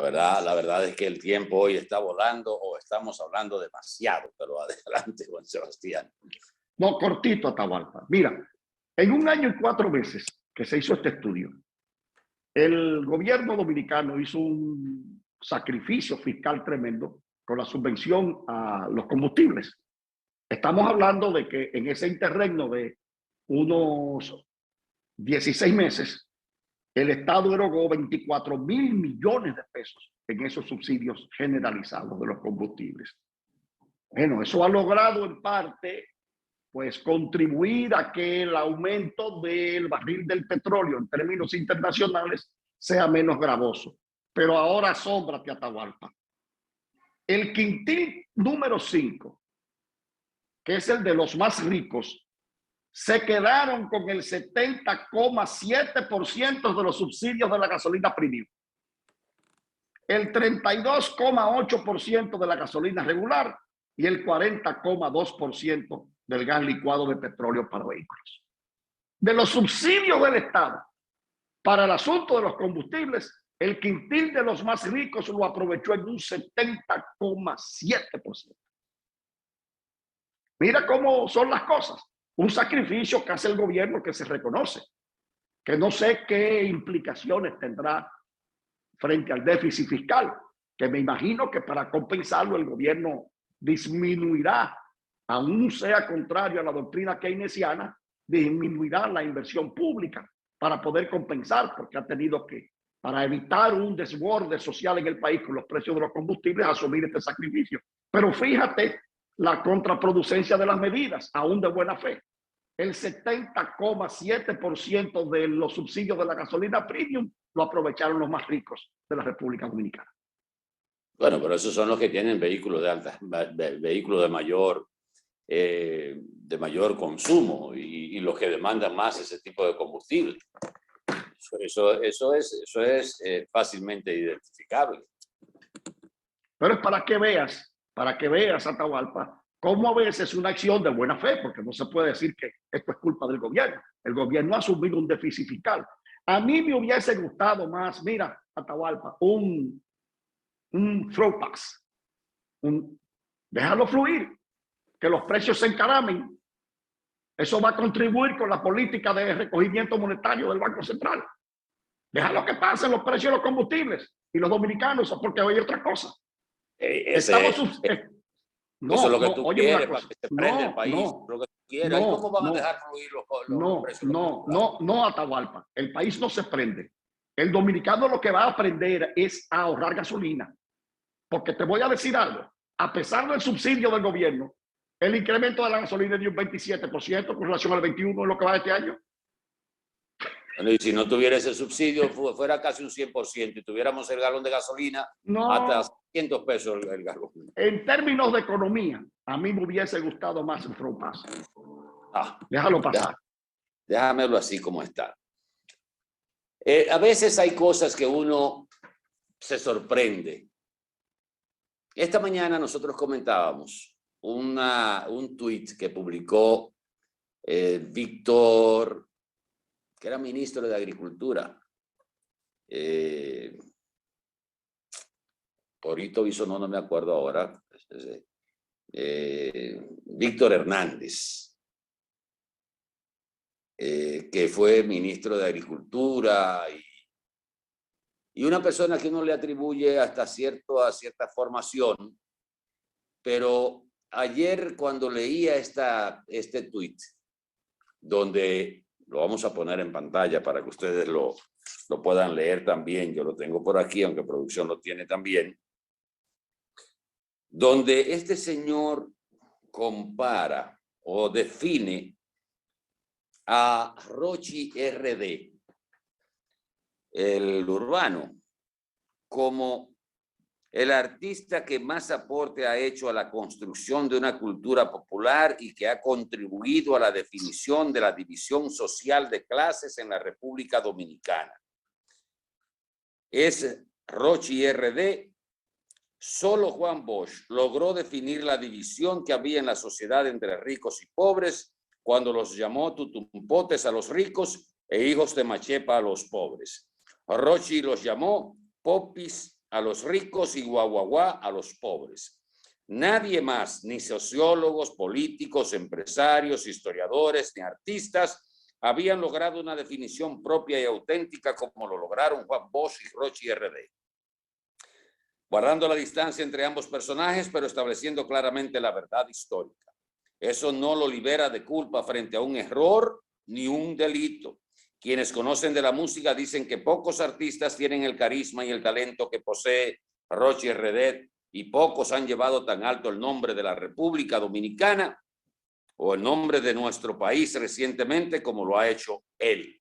La verdad es que el tiempo hoy está volando o estamos hablando demasiado, pero adelante, Juan Sebastián. No, cortito, Atahualpa. Mira, en 1 año y 4 meses que se hizo este estudio, el gobierno dominicano hizo un sacrificio fiscal tremendo con la subvención a los combustibles. Estamos hablando de que en ese interregno de unos 16 meses, el Estado erogó 24.000 millones de pesos en esos subsidios generalizados de los combustibles. Bueno, eso ha logrado en parte pues contribuir a que el aumento del barril del petróleo en términos internacionales sea menos gravoso. Pero ahora asómbrate, Atahualpa. El quintil número 5, que es el de los más ricos, se quedaron con el 70,7% de los subsidios de la gasolina premium, el 32,8% de la gasolina regular y el 40,2% del gas licuado de petróleo para vehículos. De los subsidios del Estado para el asunto de los combustibles, el quintil de los más ricos lo aprovechó en un 70,7%. Mira cómo son las cosas. Un sacrificio que hace el gobierno que se reconoce, que no sé qué implicaciones tendrá frente al déficit fiscal, que me imagino que para compensarlo el gobierno disminuirá, aún sea contrario a la doctrina keynesiana, disminuirá la inversión pública para poder compensar, porque ha tenido que, para evitar un desborde social en el país con los precios de los combustibles, asumir este sacrificio. Pero fíjate la contraproducencia de las medidas, aún de buena fe. El 70,7% de los subsidios de la gasolina premium lo aprovecharon los más ricos de la República Dominicana. Bueno, pero esos son los que tienen vehículos vehículos de mayor consumo y los que demandan más ese tipo de combustible. Eso es fácilmente identificable. Pero es para que veas, Atahualpa, cómo a veces una acción de buena fe, porque no se puede decir que esto es culpa del gobierno. El gobierno ha asumido un déficit fiscal. A mí me hubiese gustado más, mira, Atahualpa, un throw pass, déjalo fluir, que los precios se encaramen. Eso va a contribuir con la política de recogimiento monetario del Banco Central. Déjalo que pasen los precios de los combustibles y los dominicanos, porque hay otra cosa. Eso es lo que tú quieres para que se prenda el país. Lo que tú quieres. ¿Cómo van a dejar fluir los precios? No, Atahualpa. El país no se prende. El dominicano lo que va a aprender es a ahorrar gasolina. Porque te voy a decir algo. A pesar del subsidio del gobierno, el incremento de la gasolina es de un 27% con relación al 21% en lo que va de este año. Bueno, y si no tuviera ese subsidio, fuera casi un 100% y tuviéramos el galón de gasolina hasta 100 pesos el galón. En términos de economía, a mí me hubiese gustado más el throw pass. Déjalo pasar. Déjamelo así como está. A veces hay cosas que uno se sorprende. Esta mañana nosotros comentábamos un tuit que publicó Víctor, que era ministro de Agricultura. Porito Bisonó, no me acuerdo ahora. Víctor Hernández, que fue ministro de Agricultura y una persona que uno le atribuye hasta cierta formación, pero ayer cuando leía este tuit, donde lo vamos a poner en pantalla para que ustedes lo puedan leer también, yo lo tengo por aquí, aunque producción lo tiene también, donde este señor compara o define a Rochi RD, el urbano, como el artista que más aporte ha hecho a la construcción de una cultura popular y que ha contribuido a la definición de la división social de clases en la República Dominicana. Es Rochi RD. Solo Juan Bosch logró definir la división que había en la sociedad entre ricos y pobres cuando los llamó tutumpotes a los ricos e hijos de machepa a los pobres. Rochi los llamó popis a los ricos y guaguaguá a los pobres. Nadie más, ni sociólogos, políticos, empresarios, historiadores, ni artistas, habían logrado una definición propia y auténtica como lo lograron Juan Bosch y Rochi RD. Guardando la distancia entre ambos personajes, pero estableciendo claramente la verdad histórica. Eso no lo libera de culpa frente a un error ni un delito. Quienes conocen de la música dicen que pocos artistas tienen el carisma y el talento que posee Rochi RD y pocos han llevado tan alto el nombre de la República Dominicana o el nombre de nuestro país recientemente como lo ha hecho él.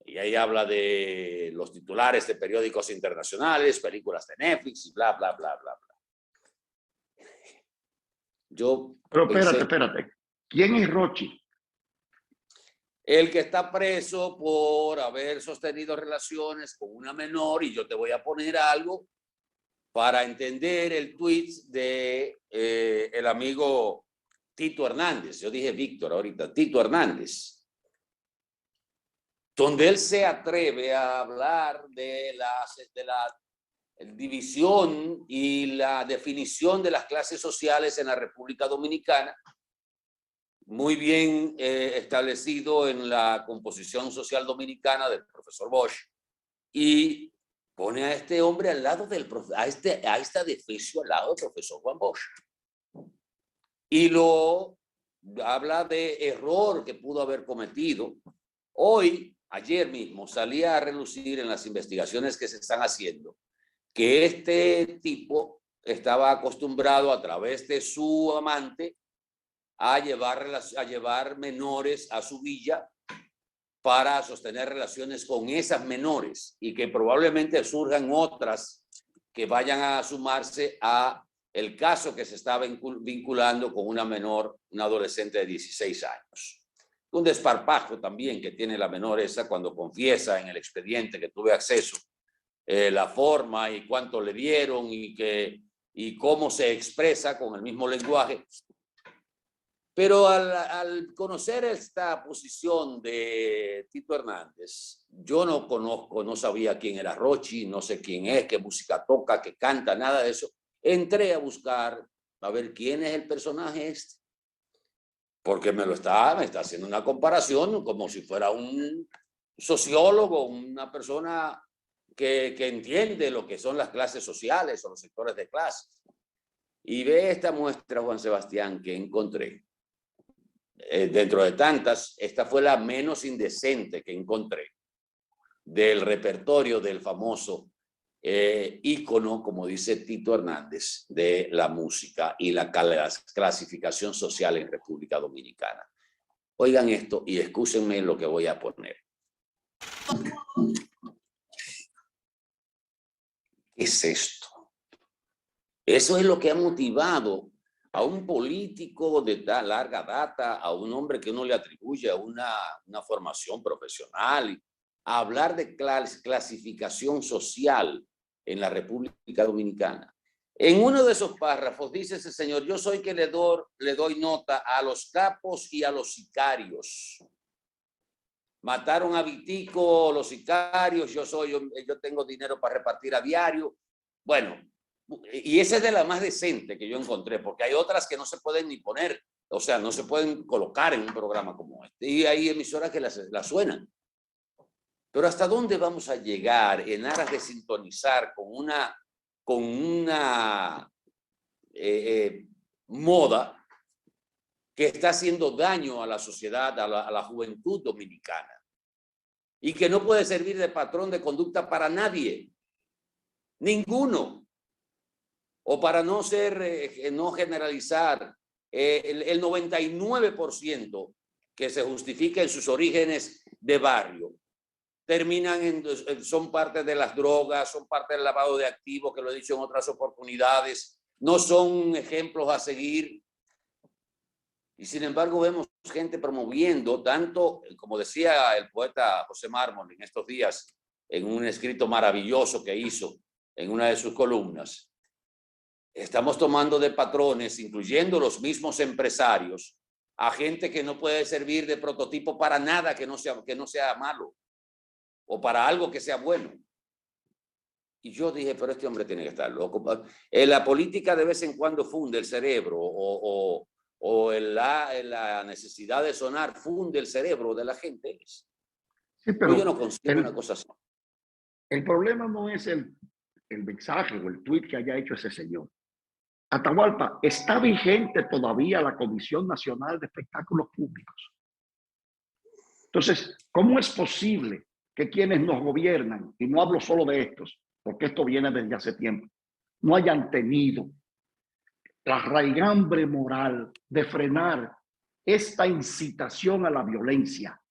Y ahí habla de los titulares de periódicos internacionales, películas de Netflix y bla, bla, bla, bla, bla. Pero espérate. ¿Quién es Rochi? El que está preso por haber sostenido relaciones con una menor, y yo te voy a poner algo para entender el tweet de el amigo Tito Hernández. Yo dije Víctor ahorita, Tito Hernández, donde él se atreve a hablar de la división y la definición de las clases sociales en la República Dominicana, muy bien establecido en la composición social dominicana del profesor Bosch, y pone a este hombre al lado del a esta defecio al lado del profesor Juan Bosch. Y lo habla de error que pudo haber cometido. Ayer mismo salía a relucir en las investigaciones que se están haciendo que este tipo estaba acostumbrado a través de su amante a llevar menores a su villa para sostener relaciones con esas menores y que probablemente surjan otras que vayan a sumarse a el caso que se estaba vinculando con una menor, una adolescente de 16 años. Un desparpajo también que tiene la menor esa cuando confiesa en el expediente que tuve acceso, la forma y cuánto le dieron y cómo se expresa con el mismo lenguaje. Pero al conocer esta posición de Tito Hernández, yo no conozco, no sabía quién era Rochi, no sé quién es, qué música toca, qué canta, nada de eso. Entré a buscar a ver quién es el personaje este, porque me está haciendo una comparación como si fuera un sociólogo, una persona que entiende lo que son las clases sociales o los sectores de clase. Y ve esta muestra, Juan Sebastián, que encontré. Dentro de tantas, esta fue la menos indecente que encontré del repertorio del famoso ícono, como dice Tito Hernández, de la música y la clasificación social en República Dominicana. Oigan esto y excúsenme lo que voy a poner. ¿Qué es esto? Eso es lo que ha motivado a un político de tan larga data, a un hombre que uno le atribuye a una formación profesional, a hablar de clasificación social en la República Dominicana. En uno de esos párrafos dice ese señor: yo soy que le doy nota a los capos y a los sicarios. Mataron a Vitico, los sicarios, yo tengo dinero para repartir a diario. Bueno, y esa es de la más decente que yo encontré, porque hay otras que no se pueden ni poner, o sea, no se pueden colocar en un programa como este. Y hay emisoras que las suenan. Pero ¿hasta dónde vamos a llegar en aras de sintonizar con una moda que está haciendo daño a la sociedad, a la juventud dominicana, y que no puede servir de patrón de conducta para nadie, ninguno? O para no generalizar, el 99% que se justifica en sus orígenes de barrio, son parte de las drogas, son parte del lavado de activos, que lo he dicho en otras oportunidades, no son ejemplos a seguir. Y sin embargo vemos gente promoviendo, tanto, como decía el poeta José Mármol en estos días, en un escrito maravilloso que hizo en una de sus columnas, estamos tomando de patrones, incluyendo los mismos empresarios, a gente que no puede servir de prototipo para nada que no sea malo, o para algo que sea bueno. Y yo dije, pero este hombre tiene que estar loco. La política de vez en cuando funde el cerebro o la necesidad de sonar funde el cerebro de la gente. Sí, Pues yo pero no consigo una cosa así. el problema no es el mensaje o el tuit que haya hecho ese señor. Atahualpa, ¿está vigente todavía la Comisión Nacional de Espectáculos Públicos? Entonces, ¿cómo es posible que quienes nos gobiernan, y no hablo solo de estos, porque esto viene desde hace tiempo, no hayan tenido la raigambre moral de frenar esta incitación a la violencia,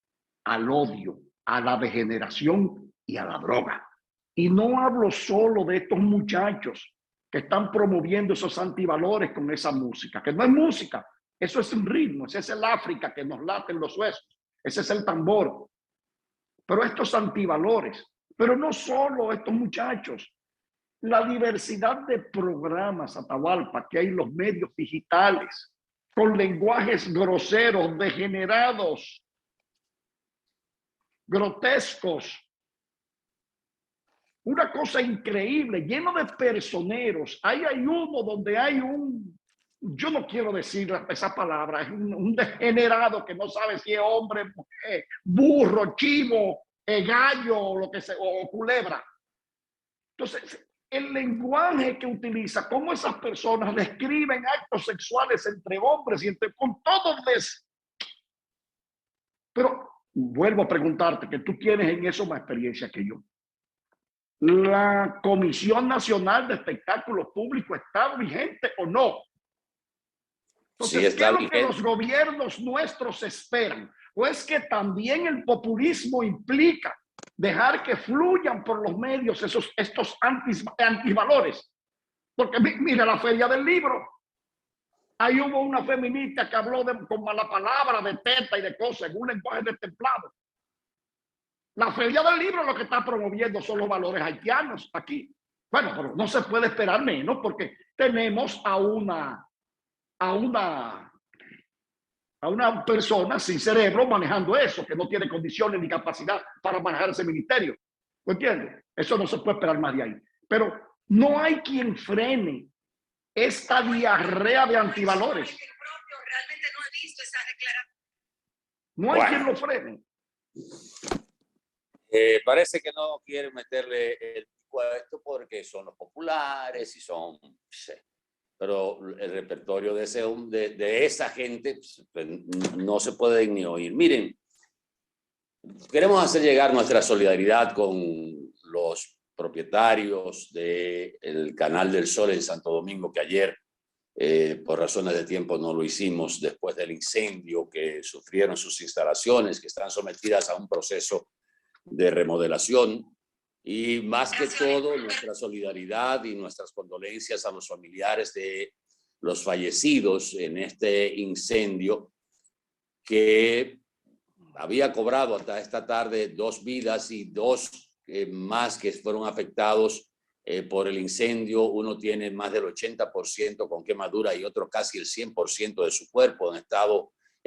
al odio, a la degeneración y a la droga? Y no hablo solo de estos muchachos que están promoviendo esos antivalores con esa música, que no es música, eso es un ritmo, ese es el África que nos late en los huesos, ese es el tambor. Pero estos antivalores, pero no solo estos muchachos, la diversidad de programas, Atahualpa, que hay en los medios digitales, con lenguajes groseros, degenerados, grotescos, una cosa increíble, lleno de personeros. Ahí hay uno donde hay yo no quiero decir esa palabra, es un degenerado que no sabe si es hombre, mujer, burro, chivo, gallo, lo que sea, o culebra. Entonces, el lenguaje que utiliza, cómo esas personas describen actos sexuales entre hombres y con todos les. Pero vuelvo a preguntarte, que tú tienes en eso más experiencia que yo. ¿La Comisión Nacional de Espectáculos Públicos está vigente o no? Entonces, Sí, está ¿qué es lo vigente. que los gobiernos nuestros esperan? ¿O es que también el populismo implica dejar que fluyan por los medios estos antivalores? Porque mira la Feria del Libro. Ahí hubo una feminista que habló con mala palabra de teta y de cosas en un lenguaje destemplado. La Feria del Libro lo que está promoviendo son los valores haitianos aquí. Bueno, pero no se puede esperar menos porque tenemos a una persona sin cerebro manejando eso, que no tiene condiciones ni capacidad para manejar ese ministerio. ¿Me entiendes? Eso no se puede esperar más de ahí. Pero no hay quien frene esta diarrea de antivalores. Realmente no he visto esa declaración. No hay quien lo frene. Parece que no quieren meterle el pico a esto porque son los populares y son... Pero el repertorio de esa gente pues, no se puede ni oír. Miren, queremos hacer llegar nuestra solidaridad con los propietarios del Canal del Sol en Santo Domingo, que ayer, por razones de tiempo, no lo hicimos después del incendio que sufrieron sus instalaciones, que están sometidas a un proceso de remodelación. Y más que todo, nuestra solidaridad y nuestras condolencias a los familiares de los fallecidos en este incendio que había cobrado hasta esta tarde 2 vidas y 2 más que fueron afectados por el incendio. Uno tiene más del 80% con quemadura y otro casi el 100% de su cuerpo en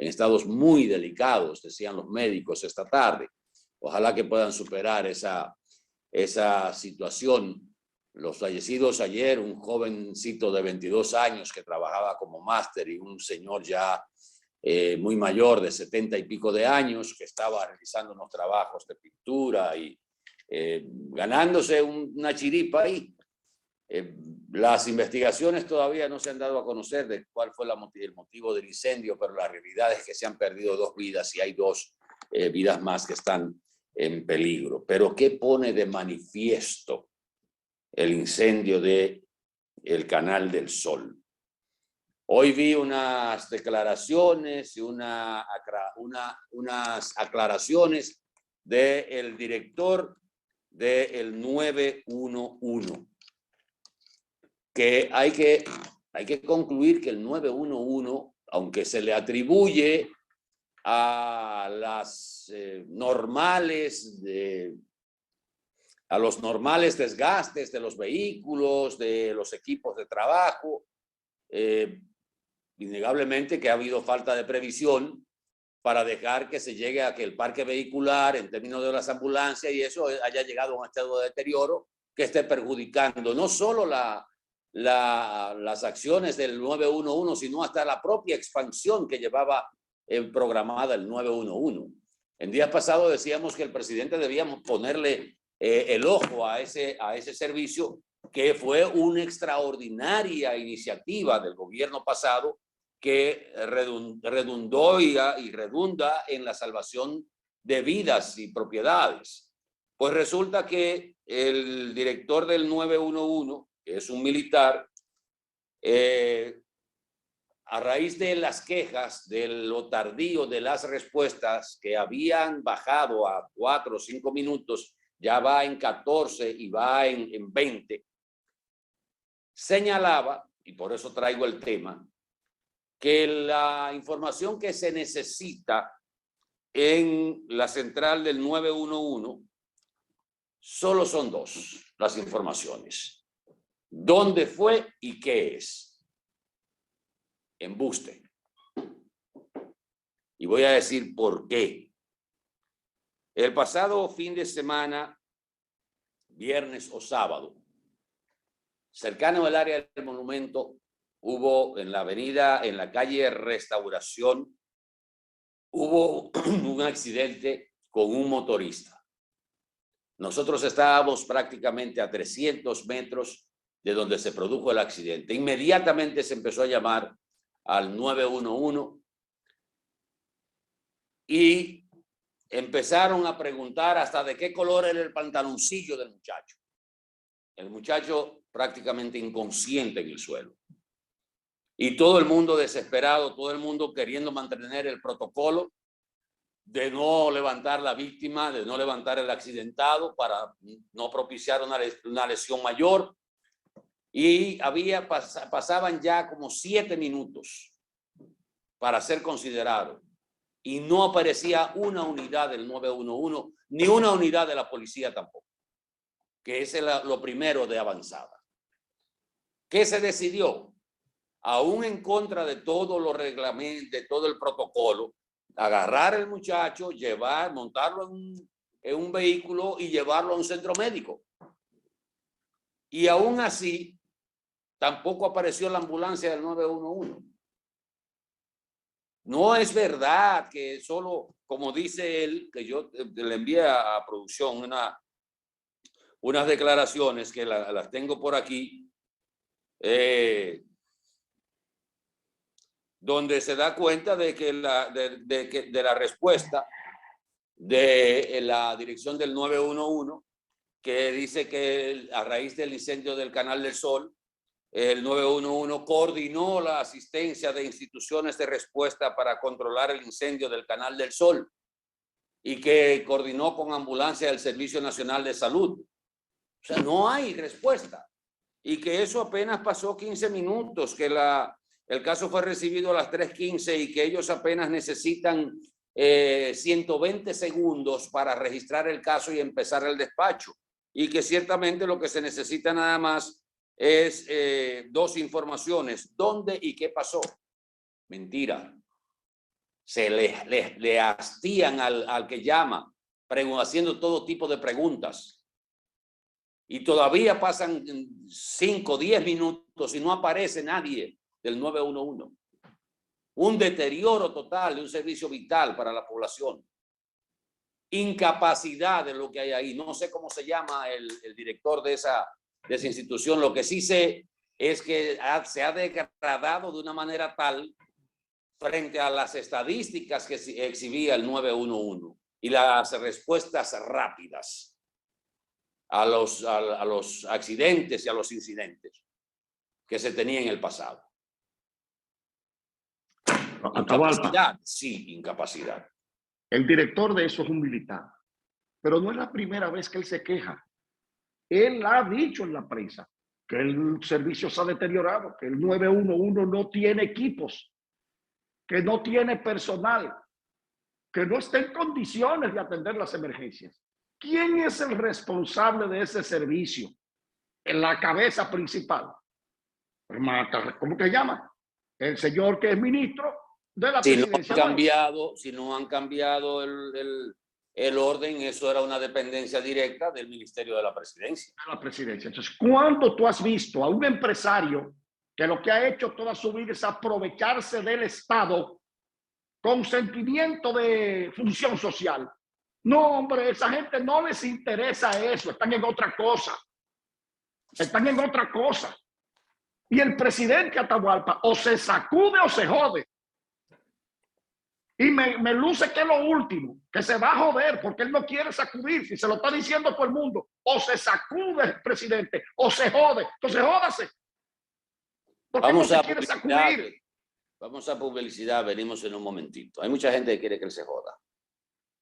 estados muy delicados, decían los médicos esta tarde. Ojalá que puedan superar esa situación. Los fallecidos ayer, un jovencito de 22 años que trabajaba como máster y un señor ya muy mayor de 70 y pico de años que estaba realizando unos trabajos de pintura y ganándose una chiripa ahí. Las investigaciones todavía no se han dado a conocer de cuál fue el motivo del incendio, pero la realidad es que se han perdido 2 vidas y hay 2 vidas más que están en peligro. Pero ¿qué pone de manifiesto el incendio del Canal del Sol? Hoy vi unas declaraciones y unas aclaraciones del director del 911, que hay que concluir que el 911, aunque se le atribuye a los normales desgastes de los vehículos, de los equipos de trabajo, innegablemente que ha habido falta de previsión para dejar que se llegue a que el parque vehicular, en términos de las ambulancias y eso, haya llegado a un estado de deterioro que esté perjudicando no solo las acciones del 911, sino hasta la propia expansión que llevaba programada el 911. En días pasados decíamos que el presidente debía ponerle el ojo a ese servicio, que fue una extraordinaria iniciativa del gobierno pasado que redundó y redunda en la salvación de vidas y propiedades. Pues resulta que el director del 911, que es un militar, a raíz de las quejas de lo tardío de las respuestas, que habían bajado a 4 o 5 minutos, ya va en 14 y va en 20, señalaba, y por eso traigo el tema, que la información que se necesita en la central del 911 solo son dos las informaciones: dónde fue y qué es. Embuste. Y voy a decir por qué. El pasado fin de semana, viernes o sábado, cercano al área del monumento, hubo en la avenida, en la calle Restauración, hubo un accidente con un motorista. Nosotros estábamos prácticamente a 300 metros de donde se produjo el accidente. Inmediatamente se empezó a llamar al 911 y empezaron a preguntar hasta de qué color era el pantaloncillo del muchacho. El muchacho prácticamente inconsciente en el suelo. Y todo el mundo desesperado, todo el mundo queriendo mantener el protocolo de no levantar la víctima, de no levantar el accidentado para no propiciar una lesión mayor. Y pasaban ya como 7 minutos para ser considerado. Y no aparecía una unidad del 911, ni una unidad de la policía tampoco, que es lo primero de avanzada. ¿Qué se decidió? Aún en contra de todos los reglamentos, de todo el protocolo, agarrar al muchacho, montarlo en un vehículo y llevarlo a un centro médico. Y aún así, tampoco apareció la ambulancia del 911. No es verdad que solo, como dice él, que yo le envié a producción unas declaraciones que las tengo por aquí, donde se da cuenta de que de la respuesta de la dirección del 911, que dice que a raíz del incendio del Canal del Sol, el 911 coordinó la asistencia de instituciones de respuesta para controlar el incendio del Canal del Sol y que coordinó con ambulancia del Servicio Nacional de Salud. O sea, no hay respuesta. Y que eso apenas pasó 15 minutos, que el caso fue recibido a las 3:15 y que ellos apenas necesitan 120 segundos para registrar el caso y empezar el despacho. Y que ciertamente lo que se necesita nada más es 2 informaciones: dónde y qué pasó. Mentira. Se le hastían al que llama, haciendo todo tipo de preguntas. Y todavía pasan 5, 10 minutos y no aparece nadie del 911. Un deterioro total de un servicio vital para la población. Incapacidad de lo que hay ahí. No sé cómo se llama el director de esa institución. Lo que sí sé es que se ha degradado de una manera tal frente a las estadísticas que exhibía el 911 y las respuestas rápidas a los accidentes y a los incidentes que se tenía en el pasado. Incapacidad, sí, incapacidad. El director de eso es un militar, pero no es la primera vez que él se queja. Él ha dicho en la prensa que el servicio se ha deteriorado, que el 911 no tiene equipos, que no tiene personal, que no está en condiciones de atender las emergencias. ¿Quién es el responsable de ese servicio? En la cabeza principal. ¿Cómo que llama? El señor que es ministro de la presidencia. Si no han cambiado el orden, eso era una dependencia directa del Ministerio de la Presidencia. A la presidencia. Entonces, ¿cuándo tú has visto a un empresario que lo que ha hecho toda su vida es aprovecharse del Estado con sentimiento de función social? No, hombre, esa gente no les interesa eso, están en otra cosa. Están en otra cosa. Y el presidente Atahualpa o se sacude o se jode. Y me luce que es lo último, que se va a joder porque él no quiere sacudirse, y se lo está diciendo todo el mundo. O se sacude el presidente o se jode. Entonces jódase. Porque Vamos no a se quiere publicidad. sacudir. Vamos a publicidad, venimos en un momentito. Hay mucha gente que quiere que él se joda.